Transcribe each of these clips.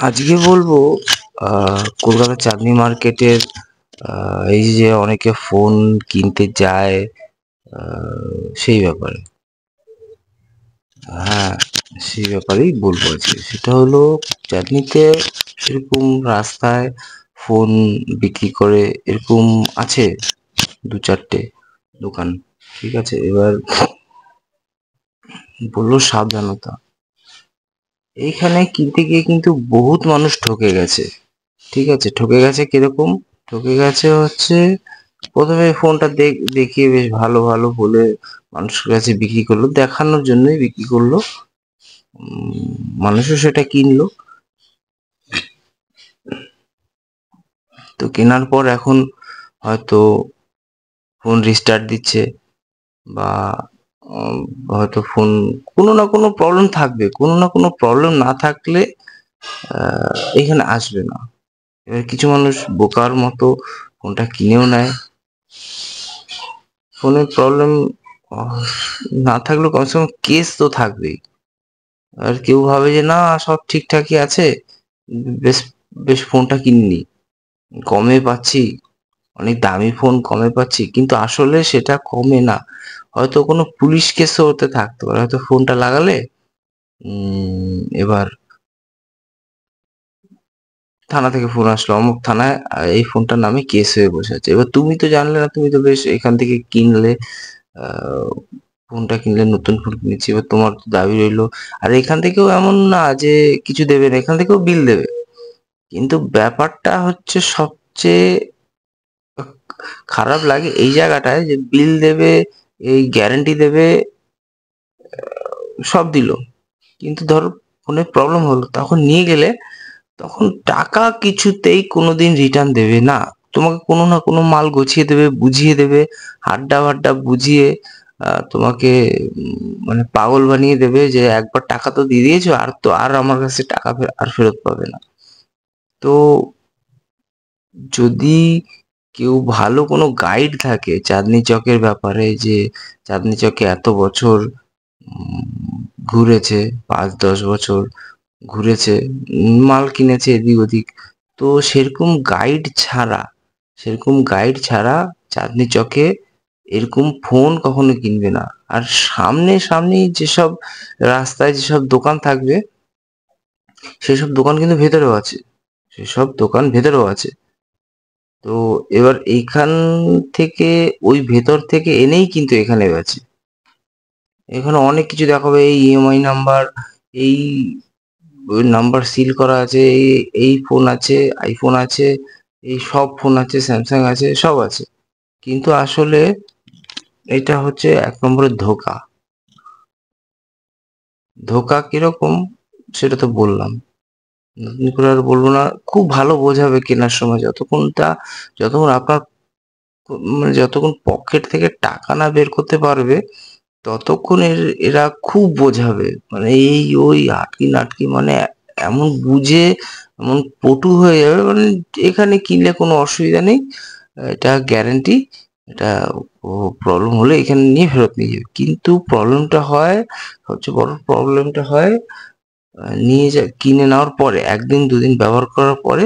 আজকে বলবো কলকাতা চাঁদনি মার্কেটের এই যে অনেকে ফোন কিনতে যায় সেই ব্যাপারে। হ্যাঁ, সেই ব্যাপারেই বলবো আজকে। সেটা হলো চাঁদনিতে সেরকম রাস্তায় ফোন বিক্রি করে এরকম আছে ২-৪টে দোকান। ঠিক আছে? এবার বললো সাবধানতা। এইখানে কিনতে গিয়ে কিন্তু বহুত মানুষ ঠকে গেছে। ঠিক আছে? ঠকে গেছে কিরকম? ঠকে গেছে হচ্ছে প্রথমে ফোনটা দেখিয়ে বেশ ভালো ভালো বলে মানুষের কাছে বিক্রি করলো, দেখানোর জন্যই বিক্রি করলো। মানুষও সেটা কিনলো। তো কেনার পর এখন হয়তো ফোন রিস্টার্ট দিচ্ছে বা উম, হয়তো ফোন কোনো না কোনো প্রবলেম থাকবে, কোনো না কোনো প্রবলেম না থাকলে এখানে আসবে না। এবার কিছু মানুষ বোকার মতো ফোনটা কিনেও নেয়। ফোনের প্রবলেম না থাকলেও কমসে কম কেস তো থাকবেই। আর কেউ ভাবে যে না সব ঠিকঠাকই আছে, বেশ বেশ ফোনটা কিনিনি, কমে পাচ্ছি, অনেক দামি ফোন কমে পাচ্ছি, কিন্তু আসলে সেটা কমে না। হয়তো কোনো পুলিশ কেসও হতে থাকতে পারে। হয়তো ফোনটা লাগালে এবার থানা থেকে ফোন আসলো, অমুক থানায় এই ফোনটার নামে কেস হয়ে বসে আছে। এবার তুমি তো জানলে না, তুমি তো বেশ এখান থেকে কিনলে, আহ, ফোনটা কিনলে, নতুন ফোন কিনেছি, এবার তোমার তো দাবি রইলো। আর এখান থেকেও এমন না যে কিছু দেবে না, এখান থেকেও বিল দেবে। কিন্তু ব্যাপারটা হচ্ছে সবচেয়ে খারাপ লাগে এই জায়গাটায় যে বিল দেবে, এই গ্যারান্টি দেবে, সব দিল, কিন্তু ধরো ফোনের প্রবলেম হলো, তখন নিয়ে গেলে তখন টাকা কিছুতেই কোনোদিন রিটার্ন দেবে না। তোমাকে কোনো না কোনো মাল গছিয়ে দেবে, বুঝিয়ে দেবে, হাড্ডা ফাড্ডা বুঝিয়ে তোমাকে মানে পাগল বানিয়ে দেবে যে একবার টাকা তো দিয়ে দিয়েছো, আর আমার কাছে টাকা আর ফেরত পাবে না। তো যদি কেউ ভালো কোনো গাইড থাকে চাঁদনি চকের ব্যাপারে, যে চাঁদনি চকে এত বছর উম, ঘুরেছে, ৫-১০ বছর ঘুরেছে, মাল কিনেছে এদিক ওদিক, তো সেরকম গাইড ছাড়া চাঁদনি চকে এরকম ফোন কখনো কিনবে না। আর সামনেই যেসব রাস্তায় যেসব দোকান থাকবে, সেসব দোকান কিন্তু ভেতরেও আছে, সেসব দোকান ভেতরেও আছে। তো এবার এইখান থেকে, ওই ভেতর থেকে এনেই কিন্তু এখানে বেচে। এখানে অনেক কিছু দেখাবে, এই ইএমআই নাম্বার, এই ওই নাম্বার সিল করা আছে, এই ফোন আছে, আইফোন আছে, এই সব ফোন আছে, স্যামসাং আছে, সব আছে। কিন্তু আসলে এটা হচ্ছে এক নম্বরের ধোঁকা। ধোঁকা কিরকম সেটা তো বললাম, নতুন করে আর বলবো না। খুব ভালো বোঝাবে কেনার সময়, যতক্ষণ আপনার মানে যতক্ষণ পকেট থেকে টাকা না বের করতে পারবে, ততক্ষণ এরা খুব বোঝাবে। মানে এই ওই আটকি নাটকি, মানে এমন বুঝে, এমন পটু হয়ে যাবে, মানে এখানে কিনলে কোনো অসুবিধা নেই, এটা গ্যারান্টি, এটা ও প্রবলেম হলে এখানে নিয়ে ফেরত নিয়ে যাবে। কিন্তু প্রবলেমটা হয়, সবচেয়ে বড় প্রবলেমটা হয় কিনে নেওয়ার পরে ১ দিন ২ দিন ব্যবহার করার পরে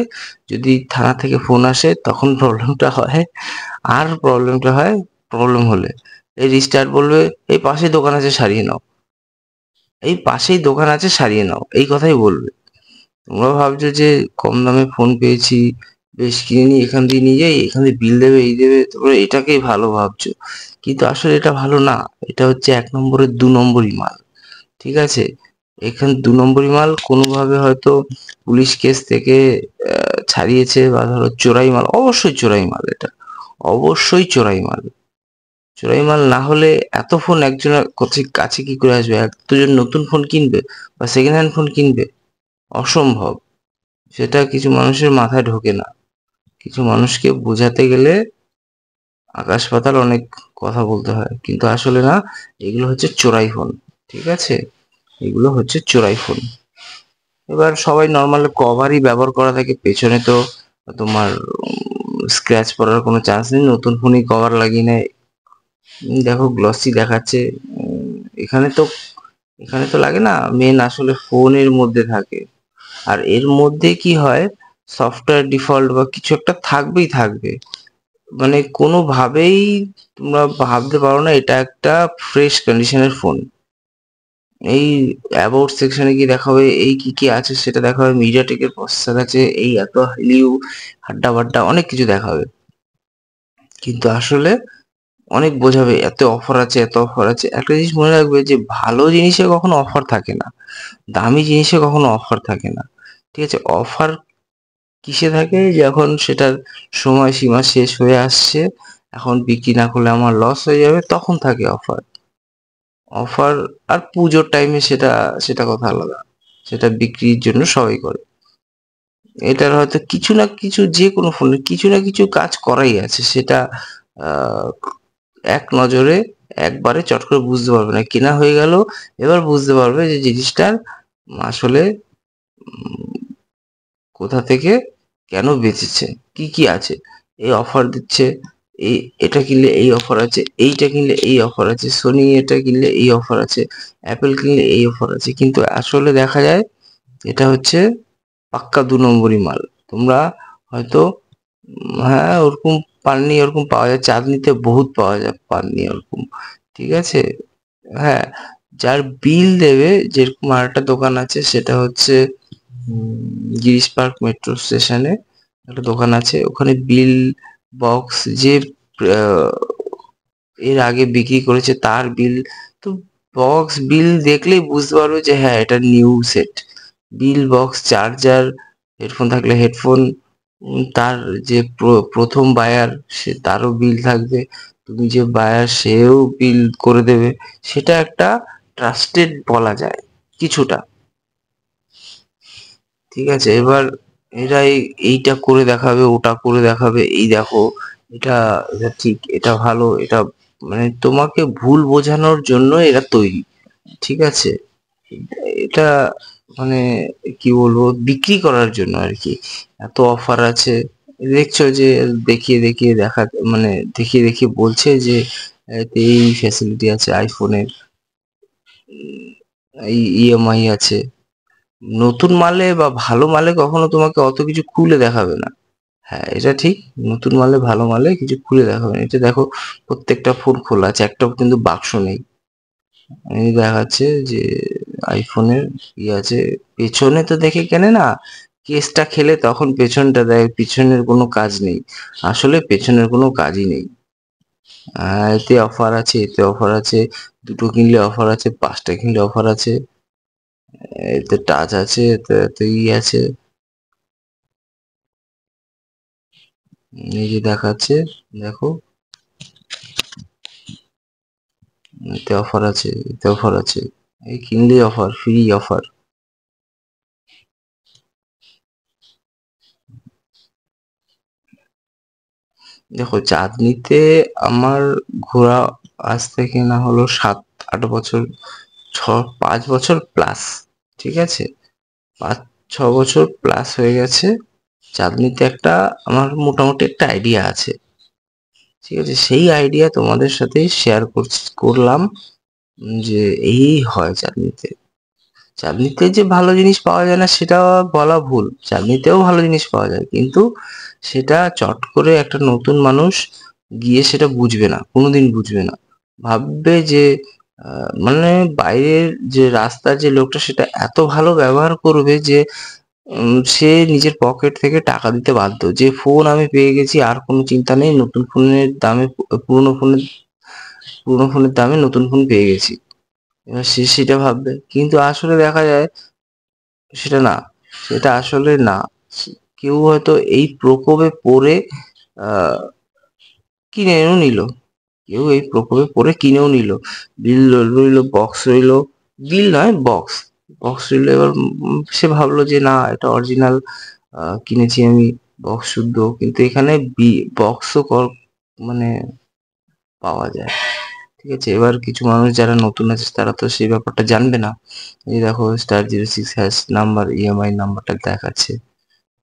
যদি থানা থেকে ফোন আসে, তখন প্রবলেমটা হয়। আর প্রবলেম হলে এই রিস্টার্ট বলবে, এই পাশেই দোকান আছে সারিয়ে নাও, এই কথাই বলবে। তোমরা ভাবছো যে কম দামে ফোন পেয়েছি, বেশ কিনে নিই, এখান দিয়ে নিয়ে যাই, এখান দিয়ে বিল দেবে, এই দেবে, তোমরা এটাকেই ভালো ভাবছো। কিন্তু আসলে এটা ভালো না। এটা হচ্ছে ১ নম্বরের ২ নম্বরই মাল। ঠিক আছে? এখানে ২ নম্বরই মাল। কোনোভাবে হয়তো পুলিশ কেস থেকে ছাড়িয়েছে, বা ধরো চোরাই মাল, অবশ্যই চোরাই মাল এটা, অবশ্যই চোরাই মাল। চোরাই মাল না হলে এত ফোন একজনের কাছে কি করে আসবে? এতজন নতুন ফোন কিনবে বা সেকেন্ড হ্যান্ড ফোন কিনবে? অসম্ভব। সেটা কিছু মানুষের মাথায় ঢোকে না। কিছু মানুষকে বোঝাতে গেলে আকাশ পাতাল অনেক কথা বলতে হয়, কিন্তু আসলে না, এগুলো হচ্ছে চোরাই ফোন। ঠিক আছে? এগুলো হচ্ছে চোরাই ফোন। এবার সবাই নর্মাল কভারই ব্যবহার করা থাকে, পেছনে তো তোমার স্ক্র্যাচ পড়ার কোনো চান্স নেই, নতুন ফোনই কভার লাগিয়ে নেয়। দেখো গ্লসি দেখাচ্ছে, উম, এখানে তো এখানে তো লাগে না, মেন আসলে ফোনের মধ্যে থাকে। আর এর মধ্যে কি হয়, সফটওয়্যার ডিফল্ট বা কিছু একটা থাকবেই থাকবে। মানে কোনোভাবেই তোমরা ভাবতে পারো না এটা একটা ফ্রেশ কন্ডিশনের ফোন। এই অ্যাবাউট সেকশনে গিয়ে দেখা হবে এই কি কি আছে সেটা দেখা হবে, মিডিয়াটেকের প্রসেসর আছে, এই এত হাইলিউ হাড্ডা বাড্ডা অনেক কিছু দেখাবে, কিন্তু আসলে অনেক বোঝাবে এত অফার আছে এত অফার আছে। একটা জিনিস মনে রাখবে যে ভালো জিনিসে কখনো অফার থাকে না, দামি জিনিসে কখনো অফার থাকে না। ঠিক আছে, অফার কিসে থাকে, যখন সেটার সময়সীমা শেষ হয়ে আসছে, এখন বিক্রি না করলে আমার লস হয়ে যাবে, তখন থাকে অফার। অফার আর পুজোর টাইমে সেটা সেটা কথা আলাদা, সেটা বিক্রির জন্য সবাই করে। এটার হয়তো কিছু না কিছু, যে কোনো ফোনের কিছু না কিছু কাজ করাই আছে, সেটা আহ, এক নজরে একবারে চট করে বুঝতে পারবে না, কেনা হয়ে গেল এবার বুঝতে পারবে যে জিনিসটার আসলে কোথা থেকে কেন বেচেছে, কি কি আছে, এই অফার দিচ্ছে, এই এটা কিনলে এই অফার আছে, এইটা কিনলে এই অফার আছে, সোনি এটা কিনলে এই অফার আছে, অ্যাপেল কিনলে এই অফার আছে, কিন্তু আসলে দেখা যায় এটা হচ্ছে পাক্কা ২ নম্বরই মাল। তোমরা হয়তো হ্যাঁ ওরকম পাননি, ওরকম পাওয়া যায় চাঁদনিতে, বহুত পাওয়া যায় পাননি ওরকম। ঠিক আছে, হ্যাঁ, যার বিল দেবে, যেরকম আরেকটা দোকান আছে সেটা হচ্ছে গিরিশ পার্ক মেট্রো স্টেশনে একটা দোকান আছে, ওখানে বিল বক্স যে আহ, এর আগে বিক্রি করেছে তার বিল, তো বক্স বিল দেখলেই বুঝতে পারবে যে হ্যাঁ এটা new set. Bill box charger, headphone থাকলে হেডফোন, তার যে প্রথম বায়ার সে তারও বিল থাকবে, তুমি যে বায়ার সেও বিল করে দেবে, সেটা একটা ট্রাস্টেড বলা যায় কিছুটা। ঠিক আছে, এবার এরা এইটা করে দেখাবে ওটা করে দেখাবে, এই দেখো এটা এটা ঠিক এটা ভালো এটা, মানে তোমাকে ভুল বোঝানোর জন্য এরা তৈরি। ঠিক আছে, এটা মানে কি বলবো, বিক্রি করার জন্য আর কি। এত অফার আছে, দেখছো যে দেখিয়ে দেখিয়ে দেখা, মানে দেখিয়ে দেখিয়ে বলছে যে এতে এই ফ্যাসিলিটি আছে আইফোনের, এই ইএমআই আছে। নতুন মালে বা ভালো মালে কখনো তোমাকে অত কিছু খুলে দেখাবে না। হ্যাঁ এটা ঠিক, নতুন মালে ভালো মালে কিছু খুলে দেখাবে না। এটা দেখো প্রত্যেকটা ফোন খোলা আছে, একটাও কিন্তু বাক্স নেই। এই দেখাচ্ছে যে আইফোনের ই আছে, পেছনে তো দেখে কেনে না, কেসটা খেলে তখন পেছনটা দেয়, পিছনের কোনো কাজ নেই, আসলে পেছনের কোনো কাজই নেই। এতে অফার আছে এতে অফার আছে, দুটো কিনলে অফার আছে, পাঁচটা কিনলে অফার আছে, এতে টাচ আছে, এতে এতে ই আছে, এই যে দেখাচ্ছে, দেখো এতে অফার আছে এতে অফার আছে, এই কিনলেই অফার, ফ্রি অফার। দেখো চাঁদনিতে আমার ঘোরা আজ থেকে না হলো ৭-৮ বছর, ৫ বছর প্লাস। ঠিক আছে, ৫-৬ বছর প্লাস হয়ে গেছে। চাঁদনিতে একটা আমার মোটামুটি একটা আইডিয়া আছে। ঠিক আছে, সেই আইডিয়া তোমাদের সাথে শেয়ার করলাম, যে এই হয় চাঁদনিতে। চাঁদনিতে যে ভালো জিনিস পাওয়া যায় না সেটা বলা ভুল, চাঁদনিতেও ভালো জিনিস পাওয়া যায়, কিন্তু সেটা চট করে একটা নতুন মানুষ গিয়ে সেটা বুঝবে না, কোনোদিন বুঝবে না। ভাববে যে মানে বাইরের যে রাস্তার যে লোকটা সেটা এত ভালো ব্যবহার করবে যে সে নিজের পকেট থেকে টাকা দিতে বাধ্য, যে ফোন আমি পেয়ে গেছি আর কোনো চিন্তা নেই, নতুন ফোনের দামে পুরোনো ফোনের পুরোনো ফোনের দামে নতুন ফোন পেয়ে গেছি, এবার সে সেটা ভাববে, কিন্তু আসলে দেখা যায় সেটা না, সেটা আসলে না। কেউ হয়তো এই প্রকোপে পড়ে আহ কিনেও নিল, কেউ এই প্রকোপে পড়ে কিনেও নিল, বিল রইলো, বক্স রইলো, বিল নয় বক্স, বক্স রইলো, এবার সে ভাবলো যে না এটা অরিজিনাল কিনেছি আমি, বক্স শুদ্ধ, কিন্তু এখানে বক্সও মানে পাওয়া যায়। ঠিক আছে, এবার কিছু মানুষ যারা নতুন আছে তারা তো সেই ব্যাপারটা জানবে না। এই দেখো *06# নাম্বার, ইএমআই নাম্বারটা দেখাচ্ছে,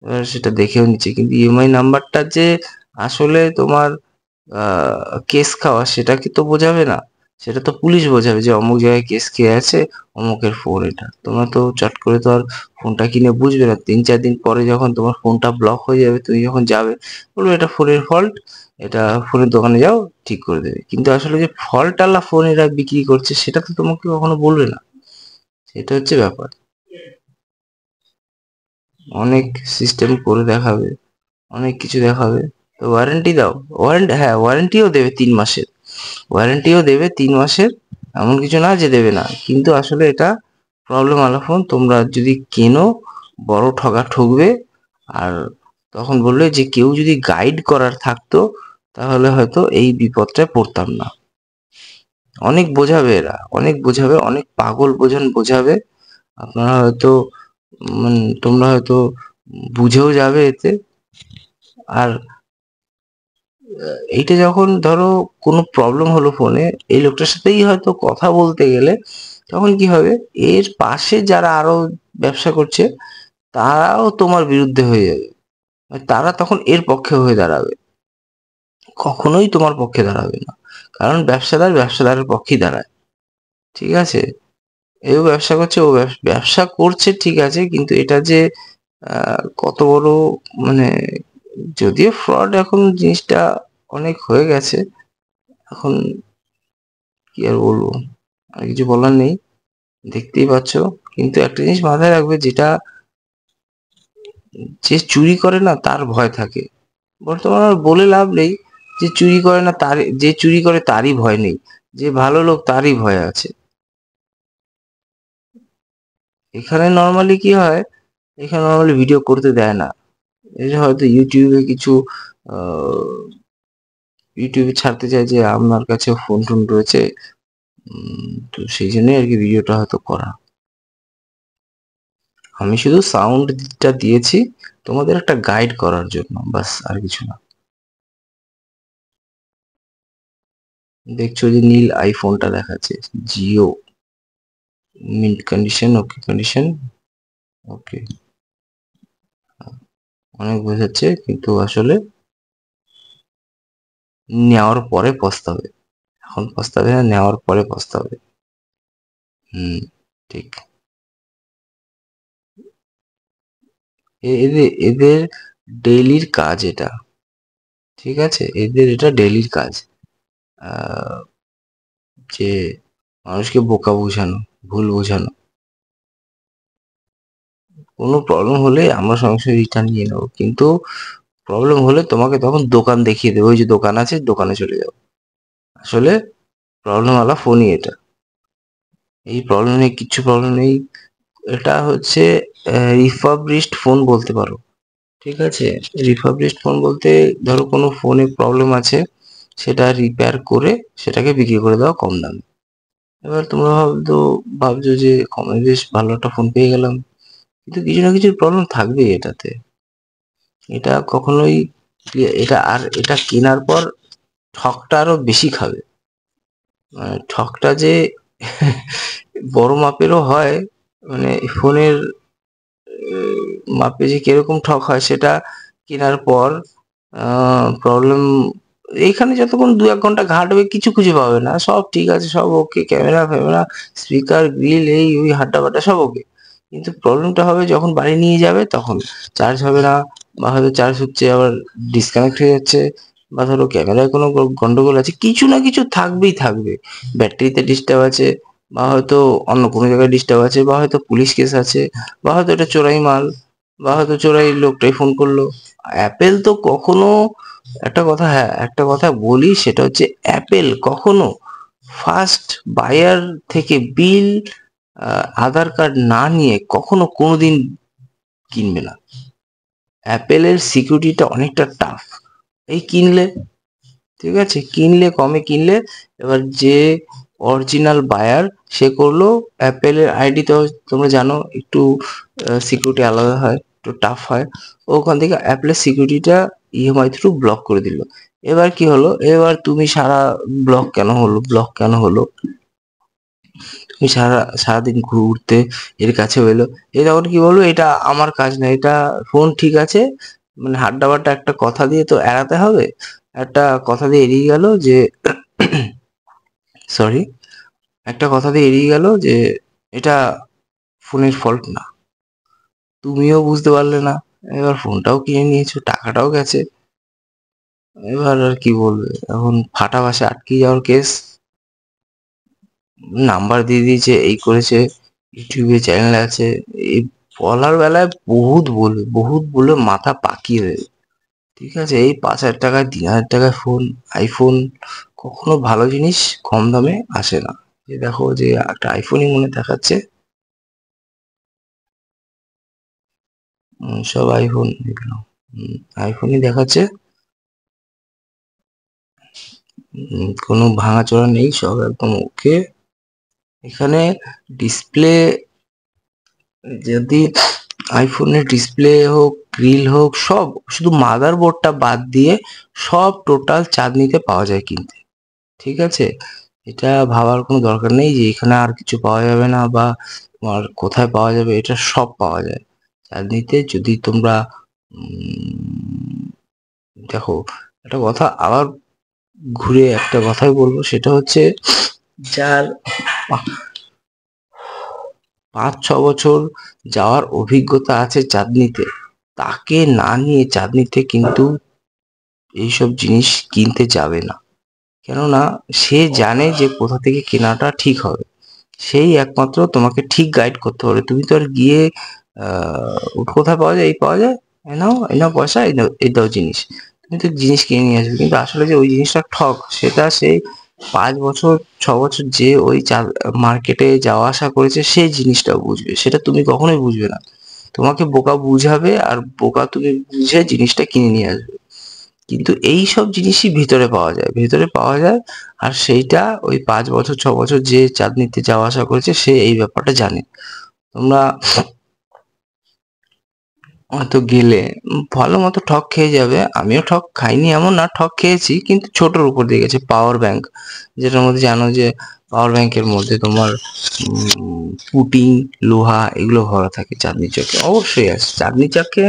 এবার সেটা দেখেও নিচ্ছে, কিন্তু ইএমআই নাম্বারটা যে আসলে তোমার কেস খাওয়া সেটা কি তো বোঝাবে না, সেটা তো পুলিশ বোঝাবে যে অমুক জায়গায় কেস খেয়ে আছে, অমুকের ফোন এটা। তোমরা তো চট করে তো আর ফোনটা কিনে বুঝবে না। 3-4 দিন পরে যখন তোমার ফোনটা ব্লক হয়ে যাবে, তুমি যখন যাবে বলবে এটা ফোনের ফল্ট, এটা ফোনের দোকানে যাও ঠিক করে দেবে। কিন্তু আসলে যে ফল্ট আলা ফোন এরা বিক্রি করছে সেটা তো তোমাকে কখনো বলবে না। সেটা হচ্ছে ব্যাপার। অনেক সিস্টেম করে দেখাবে, অনেক কিছু দেখাবে। তো ওয়ারেন্টি দাও, ওয়ারেন্টি, হ্যাঁ ওয়ারেন্টিও দেবে 3 মাসের, ওয়ারেন্টিও দেবে 3 মাসের, এমন কিছু না যে দেবে না। কিন্তু আসলে এটা প্রবলেম আলা ফোন। তোমরা যদি কেনো, বড় ঠগা ঠকবে। আর তখন বললে যে কেউ যদি গাইড করার থাকতো তাহলে হয়তো এই বিপদটায় পড়তাম না। অনেক বোঝাবে এরা, অনেক বোঝাবে, অনেক পাগল বোঝাবে। আপনারা হয়তো তোমরা হয়তো বুঝেও যাবে এতে। আর এইটা যখন ধরো কোনো প্রবলেম হলো ফোনে, এই লোকটার সাথেই হয়তো কথা বলতে গেলে তখন কি হবে, এর পাশে যারা আরো ব্যবসা করছে তারাও তোমার বিরুদ্ধে হয়ে যাবে। তারা তখন এর পক্ষে হয়ে দাঁড়াবে, কখনোই তোমার পক্ষে দাঁড়াবে না। কারণ ব্যবসাদার ব্যবসাদারের পক্ষেই দাঁড়ায়। ঠিক আছে? এও ব্যবসা করছে, ও ব্যবসা করছে ঠিক আছে, কিন্তু এটা যে কত বড়, মানে যদিও ফ্রড এখন জিনিসটা অনেক হয়ে গেছে এখন, কি আর বলবো, আর কিছু বলার নেই, দেখতেই পাচ্ছ। কিন্তু একটা জিনিস মাথায় রাখবে, যেটা যে চুরি করে না তার ভয় থাকে। বর্তমানে আর বলে লাভ নেই যে চুরি করে না তার, যে চুরি করে তারই ভয় নেই, যে ভালো লোক তারই ভয় আছে। এখানে নর্মালি কি হয়, এখানে নর্মালি ভিডিও করতে দেয় না। এই যে হয়তো ইউটিউবে কিছু ইউটিউবে ছাড়তে চায় যে আপনার কাছে ফোন টোন রয়েছে, তো সেই জন্যই আর কি ভিডিওটা হয়তো করা। আমি শুধু সাউন্ডটা দিয়েছি তোমাদের একটা গাইড করার জন্য, বাস, আর কিছু না। দেখছো যে নীল আইফোনটা দেখাচ্ছে, জিও mint condition, okay condition, okay, অনেক বোঝাচ্ছে কিন্তু আসলে নেওয়ার পরে পস্তাবে। এখন পস্তাবে না, নেওয়ার পরে পস্তাবে। হুম, ঠিক। এদের এদের ডেইলির কাজ এটা। ঠিক আছে, এদের এটা ডেইলির কাজ। আহ, যে মানুষকে বোকা বোঝানো, ভুল বোঝানো। কোনো প্রবলেম হলে আমরা সঙ্গে সঙ্গে রিটার্ন নিয়ে নেবো, কিন্তু প্রবলেম হলে তোমাকে তখন দোকান দেখিয়ে দেবো, ওই যে দোকান আছে, দোকানে চলে যাও। আসলে প্রবলেম আলা ফোনই এটা। এই প্রবলেম নেই, কিচ্ছু প্রবলেম নেই। এটা হচ্ছে রিফাবলিশড ফোন বলতে পারো। ঠিক আছে, রিফাবলিশড ফোন বলতে ধরো কোনো ফোনে প্রবলেম আছে, সেটা রিপেয়ার করে সেটাকে বিক্রি করে দেওয়া কম দামে। এবার তোমরা ভাবছো যে কমে বেশ ভালো একটা ফোন পেয়ে গেলাম, কিন্তু কিছু না কিছু প্রবলেম থাকবেই এটাতে। এটা কখনোই এটা, আর এটা কেনার পর ঠকটা আরো বেশি খাবে। ঠকটা যে বড় মাপেরও হয়, মানে ফোনের মাপে যে কিরকম ঠক হয় সেটা কেনার পর প্রবলেম, এইখানে যতক্ষণ 2-1 ঘন্টা ঘাঁটবে কিছু খুঁজে পাবে না, সব ঠিক আছে, সব ওকে, ক্যামেরা ফ্যামেরা, স্পিকার, গ্রিল, এই ওই হাড্ডা বাড্ডা সব ওকে। কিন্তু প্রবলেমটা হবে যখন বাড়ি নিয়ে যাবে, তখন চার্জ হবে না, বা হয়তো চার্জ হচ্ছে আবার ডিসকানেক্ট হয়ে যাচ্ছে, বা ধরো ক্যামেরায় কোনো গন্ডগোল আছে, কিছু না কিছু থাকবেই থাকবে। ব্যাটারিতে ডিস্টার্ব আছে, বা হয়তো অন্য কোনো জায়গায় ডিস্টার্ব আছে, বা হয়তো পুলিশ কেস আছে, বা হয়তো এটা চোরাই মাল, বা হয়তো চোরাই লোকটাই ফোন করলো। অ্যাপেল তো কখনো, একটা কথা, হ্যাঁ একটা কথা বলি, সেটা হচ্ছে অ্যাপেল কখনো ফার্স্ট বায়ার থেকে বিল, আধার কার্ড না নিয়ে কখনো কোনোদিন কিনবে না। অ্যাপেলের সিকিউরিটিটা অনেকটা টাফ। এই কিনলে, ঠিক আছে, কিনলে কমে কিনলে, এবার যে অরিজিনাল বায়ার সে করলো, অ্যাপেলের আইডি তো তোমরা জানো একটু সিকিউরিটি আলাদা হয়, একটু টাফ হয়। ওখান থেকে অ্যাপেলের সিকিউরিটিটা ইএমআই থ্রু ব্লক করে দিল। এবার কি হলো, এবার তুমি ব্লক কেন হলো, তুমি সারাদিন ঘুরতে এর কাছে এলো, এ তখন কি বলবো, এটা আমার কাজ না, এটা ফোন ঠিক আছে, মানে হাড্ডা বাড্ডা একটা কথা দিয়ে তো এড়াতে হবে, একটা কথা দিয়ে এড়িয়ে গেল যে সরি, একটা কথাতে এড়িয়ে গেল যে এটা ফোনের ফল্ট না। তুমিও বুঝতে পারলে না, এবার ফোনটাও কিনে নিয়েছো, টাকাটাও গেছে। এবার আর কি বলবে, এখন ফাটা বাসে আটকে যাওয়ার কেস। নাম্বার দিয়ে দিয়েছে, এই করেছে, ইউটিউবে চ্যানেল আছে, এই বলার বেলায় বহুত বলে মাথা পাকিয়ে দেবে। ঠিক আছে, এই 5,000 টাকায় 3,000 টাকায় ফোন, আইফোন, কখনো ভালো জিনিস কম দামে আসে না। যে দেখো যে একটা আইফোনই মনে দেখাচ্ছে, সব আইফোন এগুলো, আইফোনই দেখাচ্ছে, কোনো ভাঙাচোরা নেই, সব একদম ওকে। এখানে ডিসপ্লে, যদি আইফোনের ডিসপ্লে হোক, গ্রিল হোক, সব, শুধু মাদার বোর্ডটা বাদ দিয়ে সব টোটাল চাঁদনিতে পাওয়া যায় কিনতে। ঠিক আছে, এটা ভাবার কোনো দরকার নেই যে এখানে আর কিছু পাওয়া যাবে না বা তোমার কোথায় পাওয়া যাবে, এটা সব পাওয়া যায় চাঁদনিতে। যদি তোমরা দেখো, একটা কথা আবার ঘুরে একটা কথাই বলবো, সেটা হচ্ছে যার 5-6 বছর যাওয়ার অভিজ্ঞতা আছে চাঁদনিতে, তাকে না নিয়ে চাঁদনিতে কিন্তু এইসব জিনিস কিনতে যাবে না। কেননা সে জানে যে কোথা থেকে কেনাটা ঠিক হবে, সেই একমাত্র তোমাকে ঠিক গাইড করতে পারে। তুমি তো আর গিয়ে কোথায় পাওয়া যায়, এই পাওয়া যায়, এই নাও পয়সা, এই দাও জিনিস, তুমি তো জিনিস কিনে নিয়ে আসবে, কিন্তু আসলে যে ওই জিনিসটা ঠক, সেটা সেই 5 বছর 6 বছর যে ওই মার্কেটে যাওয়া আসা করেছে, সেই জিনিসটা বুঝবে, সেটা তুমি কখনোই বুঝবে না। তোমাকে বোকা বুঝাবে আর বোকা তুমি বুঝে জিনিসটা কিনে নিয়ে আসবে। কিন্তু এই সব জিনিসই ভেতরে পাওয়া যায়। আর সেইটা ওই 5 বছর 6 বছর যে চাঁদনিতে যাওয়া আসা করেছে, সে এই ব্যাপারটা জানে। তোমরা হয়তো গেলে ভালো মতো ঠক খেয়ে যাবে। আমিও ঠক খাইনি এমন না, ঠক খেয়েছি, কিন্তু ছোটোর উপর দিয়ে গেছে। পাওয়ার ব্যাংক, যেটার মধ্যে জানো যে পাওয়ার ব্যাংকের মধ্যে তোমার পুটিং, লোহা এগুলো ভরা থাকে চাঁদনি চকে, অবশ্যই আছে চাঁদনি চকে।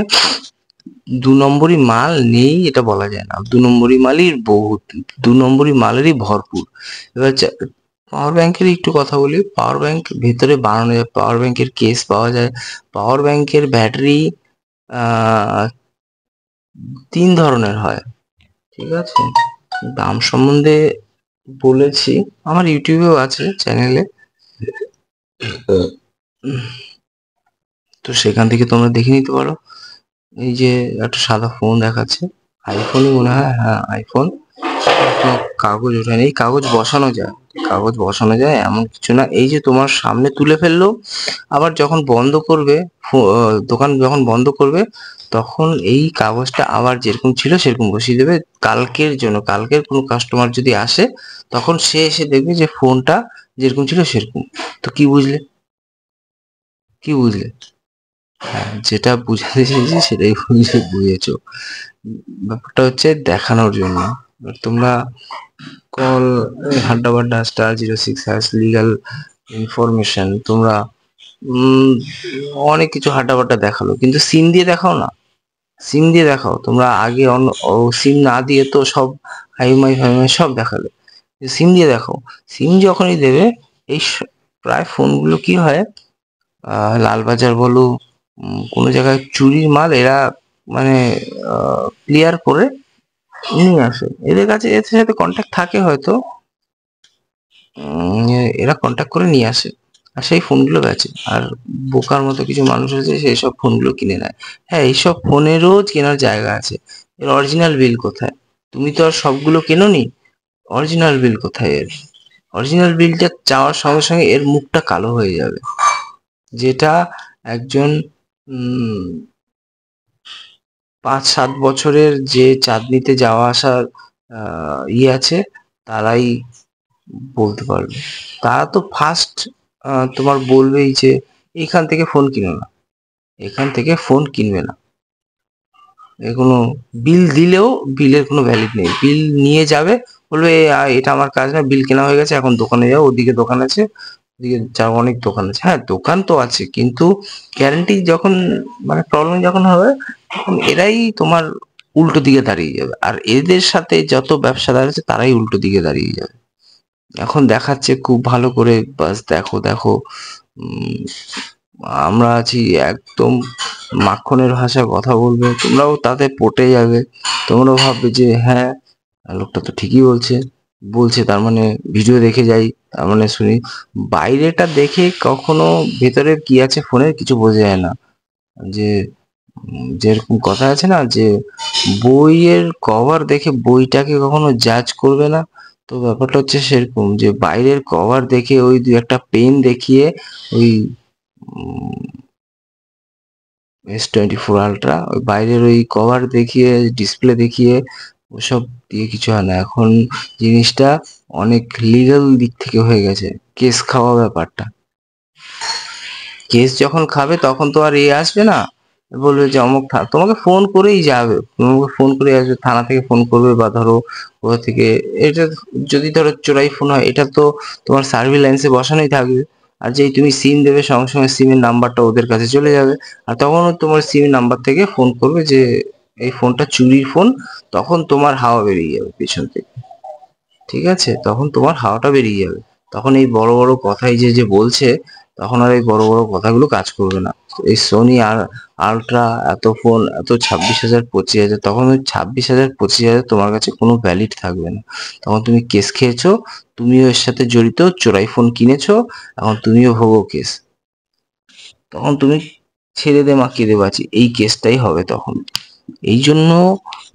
2 নম্বরই মাল নেই এটা বলা যায় না, 2 নম্বরই মালই বহুত, 2 নম্বরই মালেরই ভরপুর। এবার পাওয়ার ব্যাংকের একটু কথা বলি। পাওয়ার ব্যাংক ভেতরে বানানো যায়, পাওয়ার ব্যাংকের কেস পাওয়া যায়, পাওয়ার ব্যাংকের ব্যাটারি 3 ধরনের হয়। ঠিক আছে, দাম সম্বন্ধে বলেছি, আমার ইউটিউবেও আছে চ্যানেলে, তো সেখান থেকে তোমরা দেখে নিতে পারো। এই যে একটা সাদা ফোন দেখাচ্ছে, আইফোনই মনে হয়, হ্যাঁ আইফোন। তো কাগজ ওঠে নেই, কাগজ বসানো যায়, কাগজ বসানো যায় এমন কিছু না। এই যে তোমার সামনে তুলে ফেললো, আবার যখন বন্ধ করবে, দোকান যখন বন্ধ করবে, তখন এই কাগজটা আবার যেরকম ছিল সেরকম বসিয়ে দেবে কালকের জন্য। কালকের কোনো কাস্টমার যদি আসে, তখন সে এসে দেখবে যে ফোনটা যেরকম ছিল সেরকম। তো কি বুঝলে, কি বুঝলে? হ্যাঁ, যেটা বুঝাতে চেয়েছি সেটাই বুঝেছো। ব্যাপারটা হচ্ছে দেখানোর জন্য। এবার তোমরা কল, হাড্ডা বাড্ডা *06# লিগাল ইনফরমেশন, তোমরা অনেক কিছু হাড্ডা বাড্ডা দেখালো, কিন্তু সিম দিয়ে দেখাও না, সিম দিয়ে দেখাও। তোমরা আগে সিম না দিয়ে তো সব হাইমাই ফাইমাই সব দেখালে, সিম দিয়ে দেখাও। সিম যখনই দেবে, এই প্রায় ফোনগুলো কি হয়, লালবাজার বলো, কোনো জায়গায় চুরির মাল এরা মানে ক্লিয়ার করে নিয়ে আসে। এদের কাছে এর সাথে কন্ট্যাক্ট থাকে হয়তো, এরা কন্ট্যাক্ট করে নিয়ে আসে আর সেই ফোনগুলো বেচে। আর বোকার মতো কিছু মানুষ আছে, সেই সব ফোনগুলো কিনে নেয়। হ্যাঁ, এইসব ফোনেরও কেনার জায়গা আছে। এর অরিজিনাল বিল কোথায়? তুমি তো আর সবগুলো কেনোনি, অরিজিনাল বিল কোথায় এর? অরিজিনাল বিলটা চাওয়ার সঙ্গে সঙ্গে এর মুখটা কালো হয়ে যাবে। যেটা একজন 5-7 বছরের যে চাঁদনিতে যাওয়া আসার আছে, তারাই বলতে পারবে। তারা তো ফার্স্ট তোমার বলবেই যে এখান থেকে ফোন কিনো না, এখান থেকে ফোন কিনবে না। এর কোনো বিল দিলেও বিলের কোনো ভ্যালিড নেই। বিল নিয়ে যাবে, বলবে এটা আমার কাজ না, বিল কেনা হয়ে গেছে, এখন দোকানে যাও, ওদিকে দোকান আছে, ওদিকে যাও, অনেক দোকান আছে। হ্যাঁ, দোকান তো আছে, কিন্তু গ্যারান্টি যখন মানে প্রবলেম যখন হবে, তখন এরাই তোমার উল্টো দিকে দাঁড়িয়ে যাবে। আর এদের সাথে যত ব্যবসাদার আছে তারাই উল্টো দিকে দাঁড়িয়ে যাবে। এখন দেখাচ্ছে খুব ভালো করে, বাস দেখো দেখো। আমরা আছি একদম মাখনের ভাষায় কথা বলবে, তোমরাও তাতে পটে যাবে। তোমরাও ভাববে যে হ্যাঁ, লোকটা তো ঠিকই বলছে, তার মানে ভিডিও দেখে যাই, তার মানে শুনি। বাইরেটা দেখে কখনো ভেতরে কি আছে ফোনের কিছু বোঝা যায় না। যে যেরকম কথা আছে না, যে বইয়ের কভার দেখে বইটাকে কখনো জাজ করবে না। তো ব্যাপারটা হচ্ছে সেরকম, যে বাইরের কভার দেখে ওই দুই একটা পেন দেখিয়ে ওই S24 Ultra ওই বাইরের ওই কভার দেখিয়ে, ডিসপ্লে দেখিয়ে ওসব দিয়ে কিছু হয় না। এখন জিনিসটা অনেক লিগ্যাল দিক থেকে হয়ে গেছে, কেস খাওয়া ব্যাপারটা। কেস যখন খাবে তখন তো আর আসবে না, বলবে যে অমুক তোমাকে ফোন করেই যাবে, তোমাকে ফোন করে আসবে, থানা থেকে ফোন করবে, বা ধরো কোথা থেকে। এটা যদি ধরো চোরাই ফোন হয়, এটা তো তোমার সার্ভিল্যান্সে বসানোই থাকবে। আর যেই তুমি সিম দেবে, সঙ্গে সঙ্গে সিমের নাম্বারটা ওদের কাছে চলে যাবে। আর তখন তোমার সিমের নাম্বার থেকে ফোন করবে যে এই ফোনটা চুরির ফোন। তখন তোমার হাওয়া বেরিয়ে যাবে পিছন থেকে। ঠিক আছে, তখন তোমার হাওয়াটা বেরিয়ে যাবে। তখন এই বড় বড় কথাই যে যে বলছে, তখন আর এই বড় বড় কথাগুলো কাজ করবে না। এই সোনি আর আলট্রা এত ফোন, এত 26,000 25,000, তখন ওই 26,000 25,000 তোমার কাছে কোনো ভ্যালিড থাকবে না। তখন তুমি কেস খেয়েছো, তুমিও এর সাথে জড়িত, চোরাই ফোন কিনেছো, এখন তুমিও ভোগো কেস। তখন তুমি ছেড়ে দে মাখিয়ে দে বাঁচি, এই কেসটাই হবে তখন। এই জন্য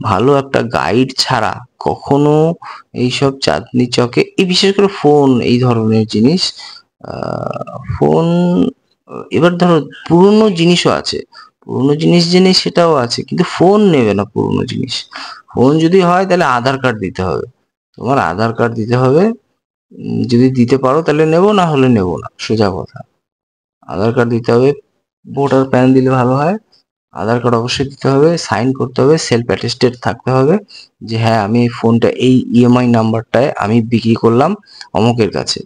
ভালো একটা গাইড ছাড়া কখনো এইসব চাঁদনি চকে, এই বিশেষ করে ফোন, এই ধরনের জিনিস, ফোন, এবার ধরো পুরনো জিনিসও আছে, পুরনো জিনিস জেনে সেটাও আছে, কিন্তু ফোন নেবে না পুরনো জিনিস। ফোন যদি হয় তাহলে আধার কার্ড দিতে হবে, তোমার আধার কার্ড দিতে হবে। যদি দিতে পারো তাহলে নেবো, না হলে নেবো না, সোজা কথা। আধার কার্ড দিতে হবে, ভোটার প্যান দিলে ভালো হয়। আধার কার্ড অবশ্যই দিতে হবে, সাইন করতে হবে, সেলফ অ্যাটেস্টেড থাকতে হবে যে হ্যাঁ আমি এই ফোনটা এই ইএমআই নাম্বারটায় আমি বিক্রি করলাম অমুকের কাছে।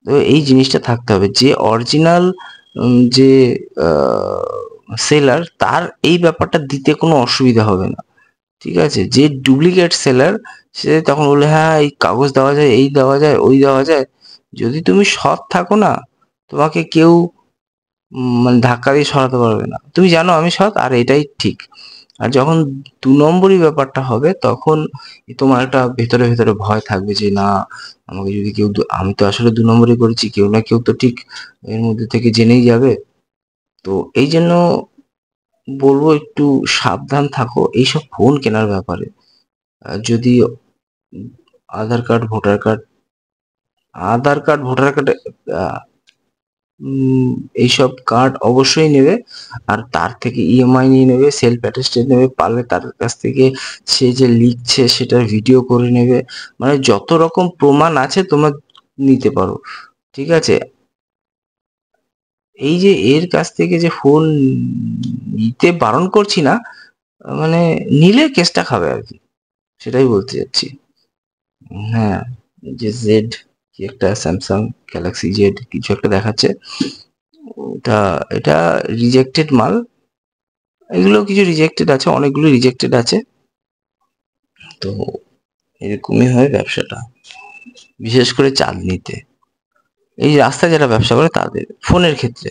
তো এই জিনিসটা থাকতে হবে, যে অরিজিনাল যে সেলার, তার এই ব্যাপারটা দিতে কোনো অসুবিধা হবে না। ঠিক আছে, যে ডুপ্লিকেট সেলার, সে তখন বলে হ্যাঁ এই কাগজ দেওয়া যায়, এই দেওয়া যায়, ওই দেওয়া যায়। যদি তুমি সৎ থাকো না, তোমাকে কেউ মানে ধাক্কা দিয়ে সরাতে পারবে না। তুমি জানো আমি সৎ আর এটাই ঠিক। আর যখন দু নম্বরই ব্যাপারটা হবে, তখন তোমার একটা ভেতরে ভেতরে ভয় থাকবে যে না, আমাকে যদি কেউ আমি তো আসলে দু নম্বরই করেছি, কেউ না কেউ তো ঠিক এর মধ্যে থেকে জেনেই যাবে। তো এই জন্য বলবো একটু সাবধান থাকো এইসব ফোন কেনার ব্যাপারে। যদি আধার কার্ড ভোটার কার্ড, আধার কার্ড ভোটার কার্ড, এইসব কার্ড অবশ্যই নেবে। আর তার থেকে ইএমআই নিয়ে নেবে, সেলফ অ্যাটেস্টেড নেবে, পারলে তার কাছ থেকে সে যে লিখছে সেটার ভিডিও করে নেবে। মানে যত রকম প্রমাণ আছে তোমরা নিতে পারো। ঠিক আছে, এই যে এর কাছ থেকে যে ফোন নিতে বারণ করছি না, মানে নিলে কেসটা খাবে আর কি, সেটাই বলতে চাচ্ছি। হ্যাঁ, যে জেড কি একটা স্যামসাং গ্যালাক্সি জেড কিছু একটা দেখাচ্ছে, ওটা এটা রিজেক্টেড মাল। এগুলো কিছু রিজেক্টেড আছে, অনেকগুলো রিজেক্টেড আছে। তো এরকমই হয় ব্যবসাটা, বিশেষ করে চাঁদনিতে। এই রাস্তায় যারা ব্যবসা করে তাদের, ফোনের ক্ষেত্রে,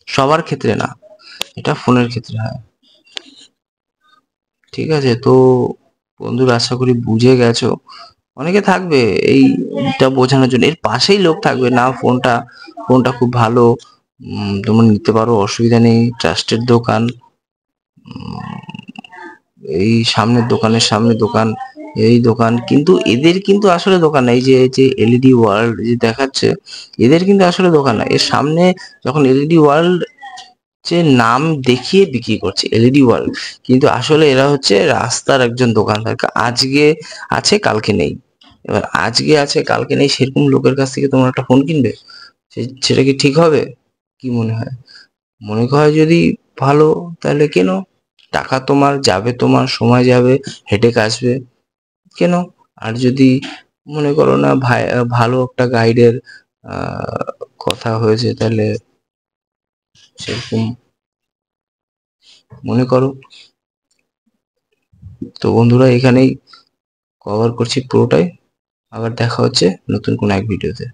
সবার ক্ষেত্রে না, এটা ফোনের ক্ষেত্রে হয়। ঠিক আছে, তো বন্ধুরা আশা করি বুঝে গেছো। অনেকে থাকবে এইটা বোঝানোর জন্য, এর পাশেই লোক থাকবে না, ফোনটা ফোনটা খুব ভালো, তোমরা নিতে পারো, অসুবিধা নেই, ট্রাস্টেড দোকান, এই সামনের দোকানের সামনে দোকান, এই দোকান, কিন্তু এদের কিন্তু আসলে দোকান না। এই যে এলইডি ওয়ার্ল্ড যে দেখাচ্ছে, এদের কিন্তু আসলে দোকান না। এর সামনে যখন এলইডি ওয়ার্ল্ড যে নাম দেখিয়ে বিক্রি করছে এলইডি ওয়ার্ল্ড, কিন্তু আসলে এরা হচ্ছে রাস্তার একজন দোকানদার। আজকে আছে কালকে নেই, এবার আজকে আছে কালকে নেই সেরকম লোকের কাছ থেকে তোমরা একটা ফোন কিনবে, সেটা কি ঠিক হবে? কি মনে হয়? মনে হয় যদি ভালো, তাহলে কেনো, টাকা তোমার যাবে, তোমার সময় যাবে, হেডেক আসবে, কেনো। আর যদি মনে করো না ভাই, ভালো একটা গাইডের কথা হয়েছে, তাহলে সেরকম মনে করো। তো বন্ধুরা এখানেই কভার করছি পুরোটাই। আবার দেখা হচ্ছে নতুন কোনো এক ভিডিওতে।